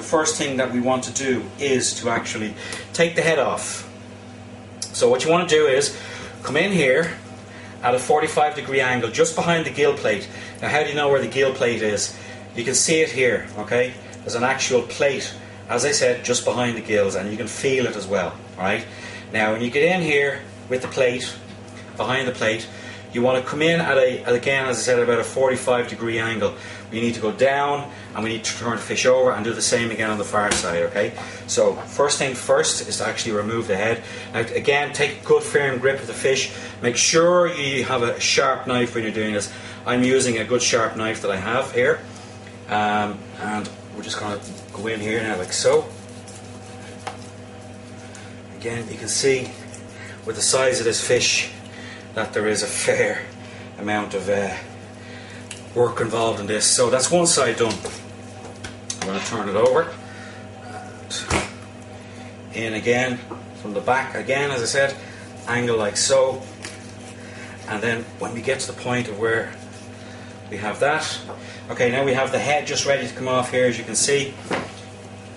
the first thing that we want to do is to actually take the head off. So what you want to do is come in here at a 45-degree angle just behind the gill plate. Now how do you know where the gill plate is? You can see it here, okay? There's an actual plate, as I said, just behind the gills, and you can feel it as well, alright? Now when you get in here with the plate, behind the plate, you want to come in at again, as I said, about a 45-degree angle. We need to go down and we need to turn the fish over and do the same again on the far side, okay? So first thing first is to actually remove the head. Now again, take a good firm grip of the fish. Make sure you have a sharp knife when you're doing this. I'm using a good sharp knife that I have here. And we're just going to go in here now like so. Again, you can see with the size of this fish that there is a fair amount of work involved in this. So that's one side done. I'm going to turn it over. And in again from the back again, as I said, angle like so. And then when we get to the point of where we have that, okay, now we have the head just ready to come off here, as you can see.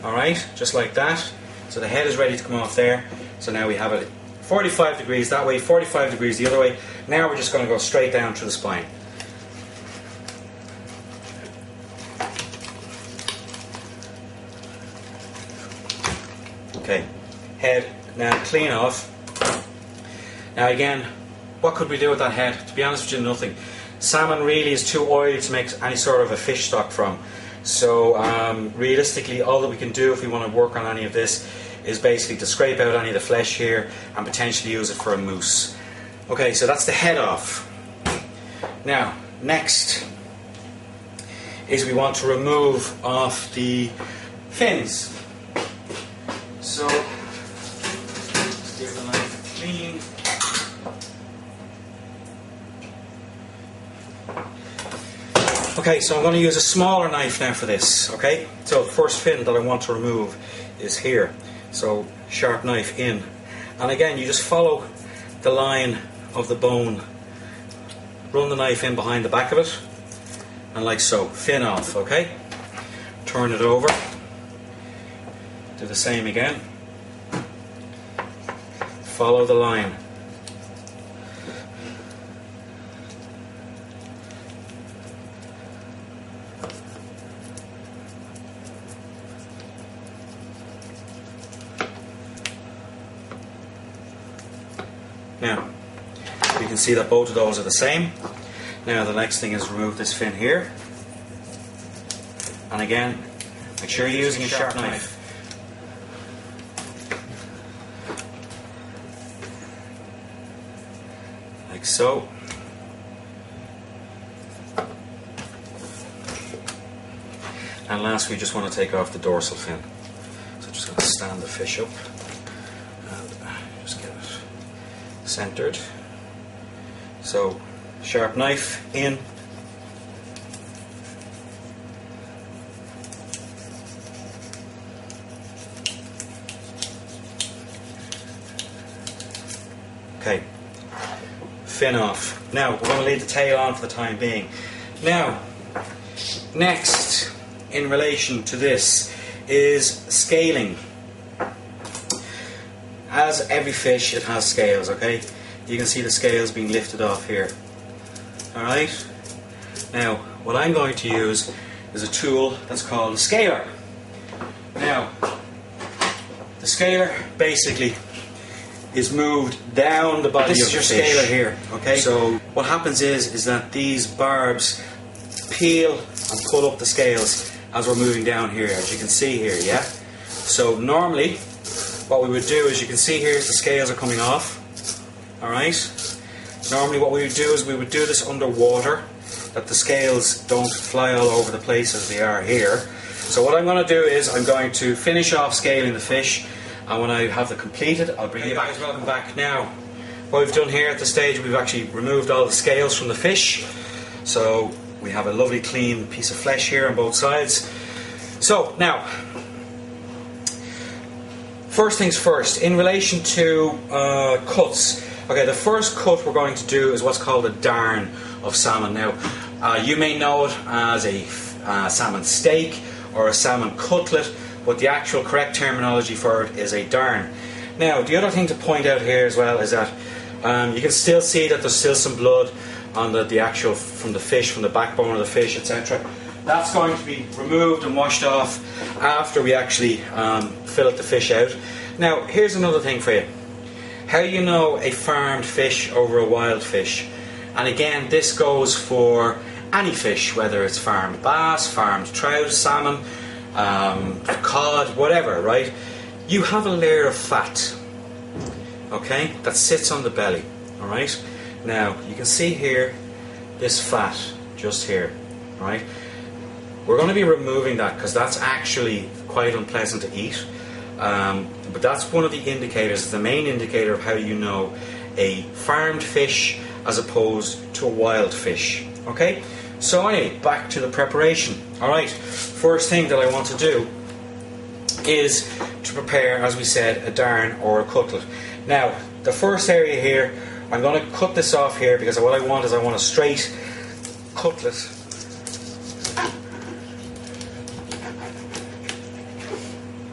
Alright, just like that. So the head is ready to come off there. So now we have it 45 degrees that way, 45 degrees the other way. Now we're just going to go straight down through the spine. Okay, head now clean off. Now again, what could we do with that head? To be honest with you, nothing. Salmon really is too oily to make any sort of a fish stock from. So realistically, all that we can do if we want to work on any of this is basically to scrape out any of the flesh here and potentially use it for a mousse. Okay, so that's the head off. Now, next is we want to remove off the fins. So, let's give the knife a clean. Okay, so I'm going to use a smaller knife now for this, okay? So the first fin that I want to remove is here. So sharp knife in, and again you just follow the line of the bone, run the knife in behind the back of it, and like so, fin off, okay? Turn it over, do the same again, follow the line. Now, you can see that both of those are the same. Now the next thing is remove this fin here. And again, make sure you're using a sharp knife. Like so. And last, we just want to take off the dorsal fin. So I'm just going to stand the fish up and just get it centered. So sharp knife in, okay, fin off. Now we're going to leave the tail on for the time being. Now next in relation to this is scaling. As every fish, it has scales, okay? You can see the scales being lifted off here. Alright? Now, what I'm going to use is a tool that's called a scaler. Now, the scaler basically is moved down the body of the fish. This is your scaler here, okay? So, what happens is that these barbs peel and pull up the scales as we're moving down here, as you can see here, yeah? So, normally, what we would do is, you can see here the scales are coming off. Alright? Normally what we would do is we would do this underwater, that the scales don't fly all over the place as they are here. So what I'm going to do is I'm going to finish off scaling the fish, and when I have it completed I'll bring you back. Guys, welcome back. Now what we've done here at this stage, we've actually removed all the scales from the fish, so we have a lovely clean piece of flesh here on both sides. So now, first things first, in relation to cuts. Okay, the first cut we're going to do is what's called a darn of salmon. Now, you may know it as a salmon steak or a salmon cutlet, but the actual correct terminology for it is a darn. Now, the other thing to point out here as well is that you can still see that there's still some blood on the actual, from the fish, from the backbone of the fish, etc. That's going to be removed and washed off after we actually fillet the fish out. Now, here's another thing for you. How do you know a farmed fish over a wild fish? And again, this goes for any fish, whether it's farmed bass, farmed trout, salmon, cod, whatever, right? You have a layer of fat, okay, that sits on the belly, alright? Now, you can see here, this fat, just here, right? We're going to be removing that because that's actually quite unpleasant to eat. But that's one of the indicators, the main indicator of how you know a farmed fish as opposed to a wild fish. Okay? So anyway, back to the preparation. Alright, first thing that I want to do is to prepare, as we said, a darn or a cutlet. Now, the first area here, I'm going to cut this off here because what I want is I want a straight cutlet.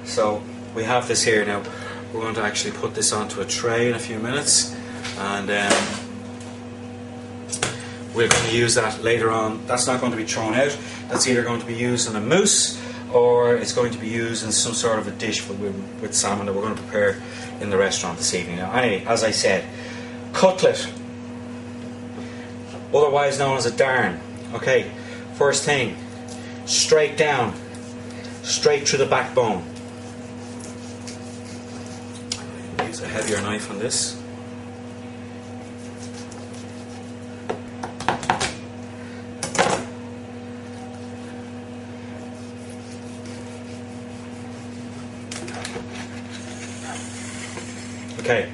So we have this here now. We're going to actually put this onto a tray in a few minutes, and we're going to use that later on. That's not going to be thrown out. That's either going to be used in a mousse or it's going to be used in some sort of a dish with salmon that we're going to prepare in the restaurant this evening. Now, anyway, as I said, cutlet, otherwise known as a darn. Okay, first thing, straight down, straight through the backbone. Use a heavier knife on this. Okay,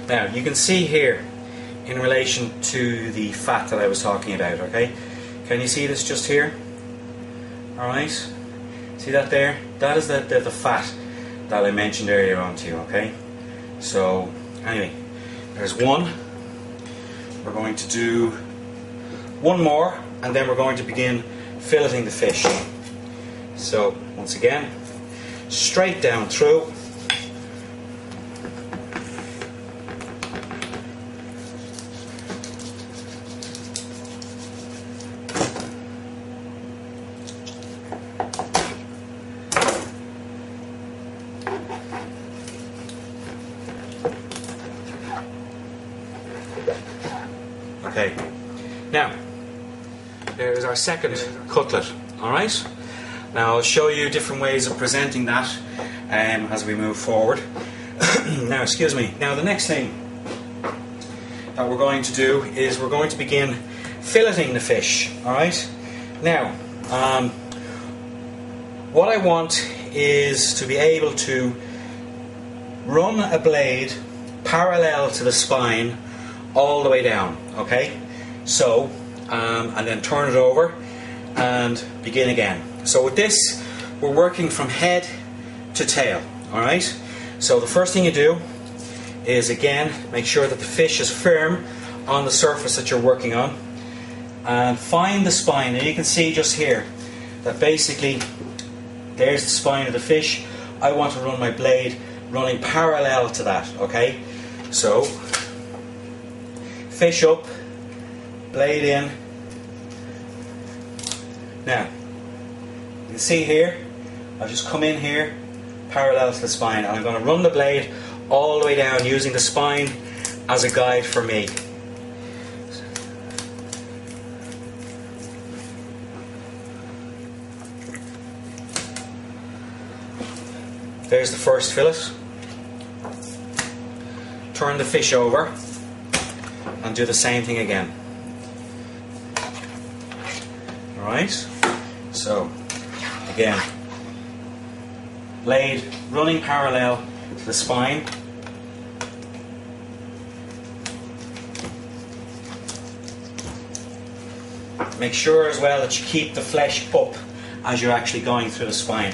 now you can see here in relation to the fat that I was talking about, okay? Can you see this just here? Alright, see that there? That is the fat that I mentioned earlier on to you, okay? So, anyway, there's one. We're going to do one more and then we're going to begin filleting the fish. So, once again, straight down through. Okay, now there is our second cutlet. Alright, now I'll show you different ways of presenting that as we move forward. Now, excuse me, now the next thing that we're going to do is we're going to begin filleting the fish. Alright, now what I want is to be able to run a blade parallel to the spine all the way down, okay? So, and then turn it over and begin again. So with this, we're working from head to tail, alright? So the first thing you do is, again, make sure that the fish is firm on the surface that you're working on, and find the spine. And you can see just here that basically there's the spine of the fish. I want to run my blade running parallel to that, okay? So fish up, blade in. Now, you can see here, I've just come in here, parallel to the spine, and I'm going to run the blade all the way down using the spine as a guide for me. There's the first fillet. Turn the fish over and do the same thing again. Alright, so again, blade running parallel to the spine. Make sure as well that you keep the flesh up as you're actually going through the spine.